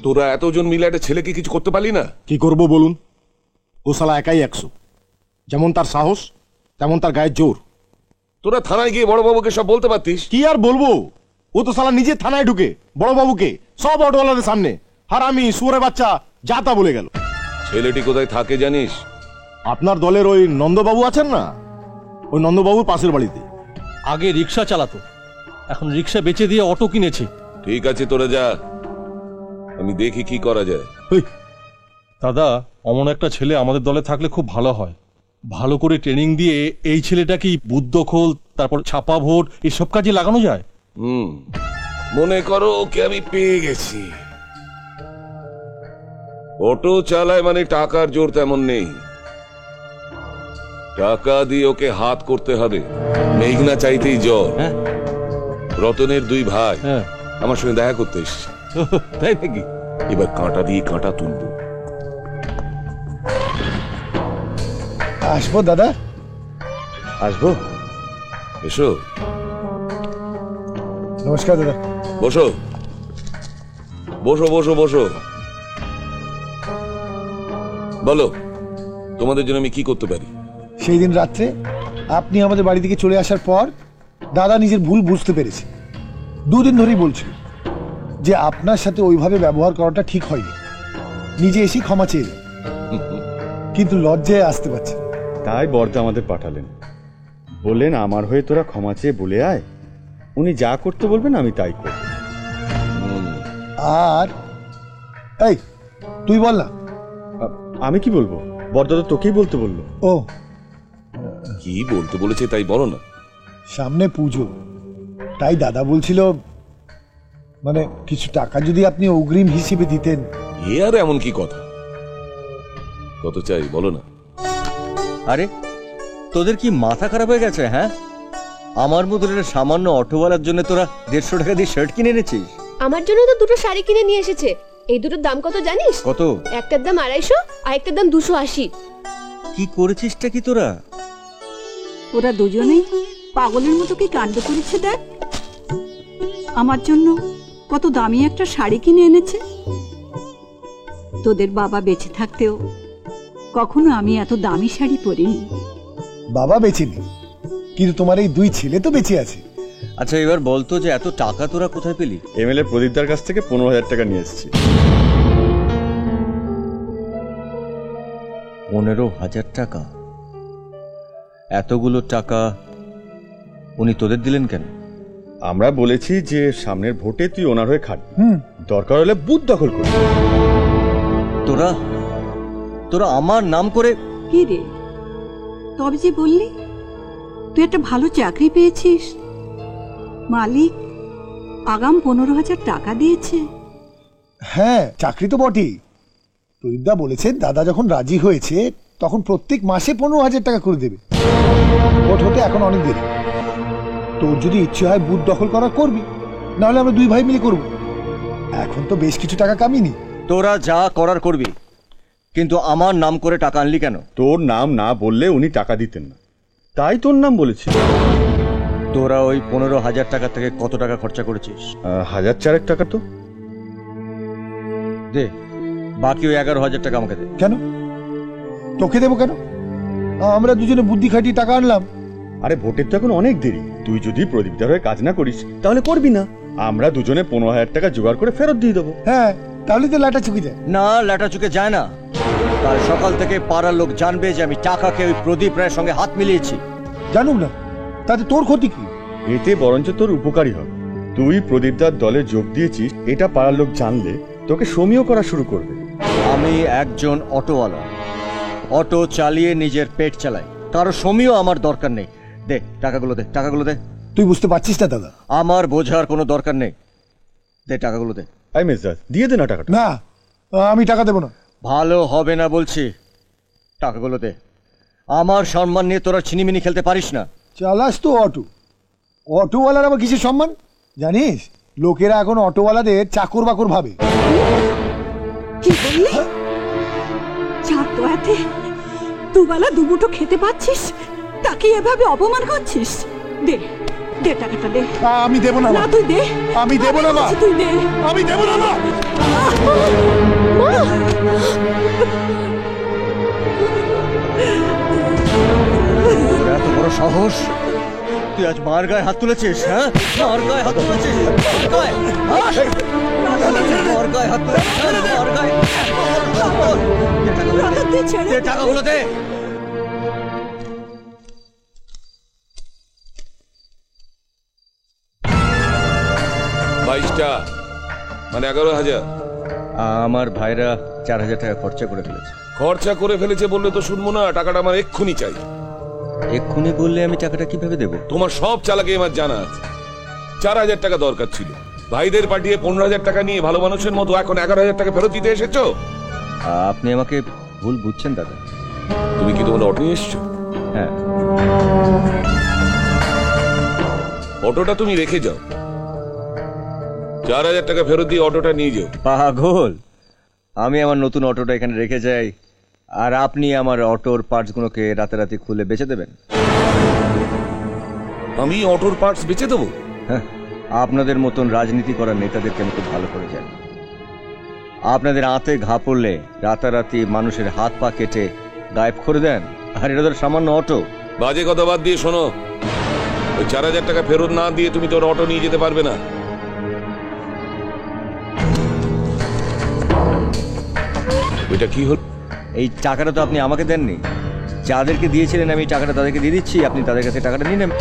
তোরা এতজন মিলে একটা ছেলেকে কিছু করতে পারলি না? কি করব বলুন, ও শালা একাই 100। যেমন তার সাহস তেমন তার গায়ের জোর। তোরা থানায় গিয়ে বড়বাবুকে সব বলতে পারতিস। কি আর বলবো, ও তো শালা নিজে থানায় ঢুকে বড়বাবুকে সব অটোওয়ালাদের সামনে হারামি সুরে বাচ্চা যা তা বলে গেল। ছেলেটি কোথায় থাকে জানিস? আপনার দলের ওই নন্দবাবু আছেন না, ওই নন্দবাবুর পাশের বাড়িতে। আগে রিক্সা চালাতো, এখন রিক্সা বেচে দিয়ে অটো কিনেছে। ঠিক আছে তোরা যা, আমি দেখি কি করা যায়। দাদা, অমন একটা ছেলে আমাদের দলে থাকলে খুব ভালো হয়। ভালো করে ট্রেনিং দিয়ে এই ছেলেটাকে বুদ্ধখোল, তারপর ছাপা ভোট এসব কাজে লাগানো যায়। মনে করো ওকে আমি পেয়ে গেছি। অটো চালায় মানে টাকার জোর তেমন নেই, টাকা দিয়ে ওকে হাত করতে হবে। মেঘনা চাইতেই জ্বর। রতনের 2 ভাই আমার সঙ্গে দেখা করতে এসেছে। তাই নাকি? এবার কাঁটা দিয়ে কাঁটা তুলবো। আসবো দাদা? আসবো। এসো। নমস্কার দাদা। বসো বসো বসো বসো। বলো, তোমাদের জন্য আমি কি করতে পারি? সেই দিন রাত্রে আপনি আমাদের বাড়ি থেকে চলে আসার পর দাদা নিজের ভুল বুঝতে পেরেছে। 2 দিন ধরেই বলছিল যে আপনার সাথে ওইভাবে ব্যবহার করাটা ঠিক হয়নি, নিজে এসে ক্ষমা চেয়ে, কিন্তু লজ্জায় আসতে পারছে। তাই বর্দা আমাদের পাঠালেন, বললেন আমার হয়ে তোরা ক্ষমা চেয়ে বলে আয়, উনি যা করতে বলবেন আমি তাই করব। আর এই তুই বল না। আমি কি বলবো? বর্দা তো তোকেই বলতে বললো। ও, কি বলতে বলেছে তাই বলো না। সামনে পুজো, তাই দাদা বলছিল মানে কিছু টাকা যদি আপনি অগ্রিম হিসেবে দিতেন। এ আর এমন কি কথা, কত চাই বলো না। আরে তোদের কি মাথা খারাপ হয়ে গেছে? হ্যাঁ, আমার মতো সামান্য অটোওয়ালার জন্য তোরা 150 টাকা দিয়ে শার্ট কিনে এনেছিস? আমার জন্য তো 2টো শাড়ি কিনে নিয়ে এসেছে। এই দুটোর দাম কত জানিস? কত? একটার দাম 250 আর একটার দাম 280। কি করেছিসটা কি তোরা? ওরা দুজনেই পাগলের মতো কি কাণ্ড করেছে দেখ। আমার জন্য কত দামি একটা শাড়ি কিনে এনেছে। তোদের বাবা বেঁচে থাকতেও কখনো আমি এত দামি শাড়ি পরিনি। বাবা বেঁচে নেই, কিন্তু তোমার এই 2 ছেলে তো বেঁচে আছে। আচ্ছা এবার বলতো যে এত টাকা তোরা কোথায় পেলি? এমএলএ প্রদীপদার কাছ থেকে 15,000 টাকা নিয়ে এসেছি। 15,000 টাকা? এতগুলো টাকা উনি তোদের দিলেন কেন? আমরা বলেছি যে সামনের ভোটে তুই ওনার হয়ে খাটবি, দরকার হলে বুথ দখল করবি। তোরা তোরা আমার নাম করে? কি রে, তবে যে বললি তুই একটা ভালো চাকরি পেয়েছিস, মালিক আগাম 15,000 টাকা দিয়েছে। হ্যাঁ, চাকরি তো বটেই। প্রদীপদা বলেছেন দাদা যখন রাজি হয়েছে তখন প্রত্যেক মাসে 15,000 টাকা করে দেবে। ভোট হতে এখন অনেক দেরি। তোর যদি ইচ্ছে হয় বুথ দখল করা করবি, নাহলে আমরা 2 ভাই মিলে করব। এখন তো বেশ কিছু টাকা কামিনি। তোরা যা করার করবি, কিন্তু আমার নাম করে টাকা আনলি কেন? তোর নাম না বললে উনি টাকা দিতেন না, তাই তোর নাম বলেছি। তোরা ওই 15,000 টাকা থেকে কত টাকা খরচা করেছিস? 1,400 টাকা। তো দে, বাকি ওই 11,000 টাকা আমাকে দে। কেন তোকে দেবো কেন? আমরা দুজনে বুদ্ধি খাটিয়ে টাকা আনলাম। আরে ভোটের তো এখন অনেক দেরি, তুই যদি প্রদীপদার হয়ে কাজ না করিস তাহলে করবি না। আমরা দুজনে 15,000 টাকা জোগাড় করে ফেরত দিয়ে দেবো। হ্যাঁ, তাহলে তো লাটা চুকে যায়। না, লাটা চুকে যায় না। কাল সকাল থেকে পাড়ার লোক জানবে যে আমি টাকা খেয়ে ওই প্রদীপ রায়ের সঙ্গে হাত মিলিয়েছি। জানুক না, তাতে তোর ক্ষতি কি? এতে বরঞ্চ তোর উপকারী হবে। তুই প্রদীপদার দলে যোগ দিয়েছিস, এটা পাড়ার লোক জানলে তোকে সমীহ করা শুরু করবে। আমি একজন অটোওয়ালা, অটো চালিয়ে নিজের পেট চালাই, কারো সমীহ আমার দরকার নেই। দে টাকাগুলো, দে টাকাগুলো দে। তুই বুঝতে পারছিস না দাদা? আমার বোঝার কোনো দরকার নেই, দে টাকাগুলো দে। আই মেজদার, দিয়ে দে না টাকাটা। না, আমি টাকা দেবো না। ভালো হবে না বলছি, টাকাগুলো দে। আমার সম্মান নিয়ে তোরা ছিনিমিনি খেলতে পারিস না। চালাস তো অটো, অটোওয়ালার আবার কিসের সম্মান জানিস? লোকেরা এখন অটোওয়ালাদের চাকর বাকর ভাবে। কি বললি? চার দোয়াতে দুবেলা দুমুঠো খেতে পাচ্ছিস, তাকে এভাবে অপমান করছিস? দে দে টাকাটা দে। আমি দেবো না না তুই দে। আমি দেবো না মা তুই দে। আমি দেবো না মা তোর এত বড় সাহস, তুই আজ মার গায়ে হাত তুলেছিস? হ্যাঁ, মার গায়ে হাত তুলেছিস? মার গায়ে, হ্যাঁ? মার গায়ে হাত তুলেছিস? হ্যাঁ, মার গায়ে। দে টাকাগুলো দে। দাদা, তুই ছেড়ে দে দে। টাকাগুলো দে। বাইশটা মানে 11,000 আমার ভাইরা 4,000 টাকা খরচা করে ফেলেছে। খরচা করে ফেলেছে বললে তো শুনবো না, টাকাটা আমার এক্ষুনি চাই। এক্ষুনি বললে আমি টাকাটা কিভাবে দেবো? তোমার সব চালাকি আমার জানা আছে। 4,000 টাকা দরকার ছিল, ভাইদের পাঠিয়ে 15,000 টাকা নিয়ে ভালো মানুষের মতো এখন 11,000 টাকা ফেরত দিতে এসেছো। আপনি আমাকে ভুল বুঝছেন দাদা। তুমি কি তোমার অটো নিয়ে এসছো? হ্যাঁ, অটোটা তুমি রেখে যাও, 4,000 টাকা ফেরত দিয়ে অটোটা নিয়ে যাও। পাগল, আমি আমার নতুন অটোটা এখানে রেখে যাই আর আপনি আমার অটোর পার্টসগুলোকে রাতারাতি খুলে বেচে দেবেন। আমি অটোর পার্টস বেচে দেবো? হ্যাঁ, আপনাদের মতন রাজনীতি করার নেতাদেরকে আমি খুব ভালো করে জানি। আপনাদের আঁতে ঘা পড়লে রাতারাতি মানুষের হাত পা কেটে গায়েব করে দেন, আর এটা ধর সামান্য অটো। বাজে কথা বাদ দিয়ে শোনো, ওই 4,000 টাকা ফেরত না দিয়ে তুমি তোর অটো নিয়ে যেতে পারবে না। ওইটা কি হল? এই টাকাটা তো আপনি আমাকে দেননি, যাদেরকে দিয়েছিলেন আমি টাকাটা তাদেরকে দিয়ে দিচ্ছি, আপনি তাদের কাছে টাকাটা নিয়ে নেন।